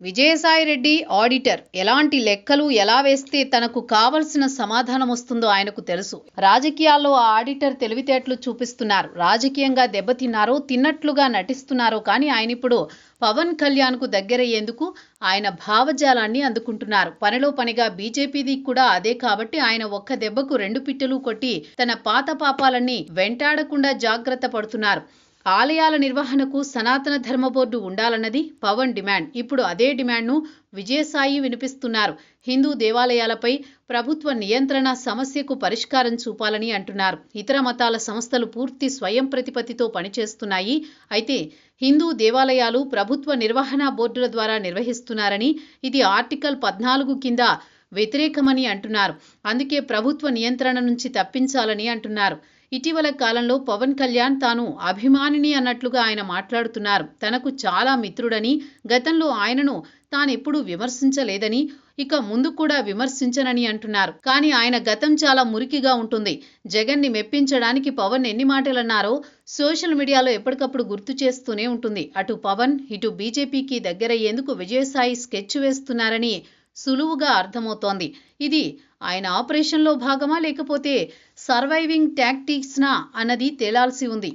Vijayasai Reddy auditor. ఎలాంటి లెక్కలు ఎలా వేస్తే తనకు కావలసిన సమాధానం వస్తుందో ఆయనకు తెలుసు. రాజకీయాల్లో ఆ ఆడిటర్ తెలివితేటలు చూపిస్తున్నారు. రాజకీయంగా దెబ్బతిన్నారో తిన్నట్లుగా నటిస్తున్నారో కానీ ఆయన ఇప్పుడు పవన్ కళ్యాణ్కు దగ్గరయ్యేందుకు ఆయన భావజాలాన్ని అందుకుంటున్నారు. పనిలో పనిగా బీజేపీది కూడా అదే కాబట్టి ఆయన ఒక్క దెబ్బకు రెండు పిట్టలు కొట్టి తన పాత పాపాలన్నీ వెంటాడకుండా జాగ్రత్త పడుతున్నారు. ఆలయాల నిర్వహణకు సనాతన ధర్మ బోర్డు ఉండాలన్నది పవన్ డిమాండ్. ఇప్పుడు అదే డిమాండ్ను విజయసాయి వినిపిస్తున్నారు. హిందూ దేవాలయాలపై ప్రభుత్వ నియంత్రణ సమస్యకు పరిష్కారం చూపాలని అంటున్నారు. ఇతర మతాల సంస్థలు పూర్తి స్వయం ప్రతిపత్తితో పనిచేస్తున్నాయి. అయితే హిందూ దేవాలయాలు ప్రభుత్వ నిర్వహణ బోర్డుల ద్వారా నిర్వహిస్తున్నారని, ఇది ఆర్టికల్ 14 కింద వ్యతిరేకమని అంటున్నారు. అందుకే ప్రభుత్వ నియంత్రణ నుంచి తప్పించాలని అంటున్నారు. ఇటీవల కాలంలో పవన్ కళ్యాణ్ తాను అభిమానిని అన్నట్లుగా ఆయన మాట్లాడుతున్నారు. తనకు చాలా మిత్రుడని, గతంలో ఆయనను తానెప్పుడూ విమర్శించలేదని, ఇక ముందు కూడా విమర్శించనని అంటున్నారు. కానీ ఆయన గతం చాలా మురికిగా ఉంటుంది. జగన్ని మెప్పించడానికి పవన్ ఎన్ని మాటలన్నారో సోషల్ మీడియాలో ఎప్పటికప్పుడు గుర్తు చేస్తూనే ఉంటుంది. అటు పవన్ ఇటు బీజేపీకి దగ్గరయ్యేందుకు విజయసాయి స్కెచ్ వేస్తున్నారని సులువుగా అర్థమవుతోంది. ఇది ఆయన ఆపరేషన్లో భాగమా లేకపోతే సర్వైవింగ్ టాక్టిక్స్నా అన్నది తేలాల్సి ఉంది.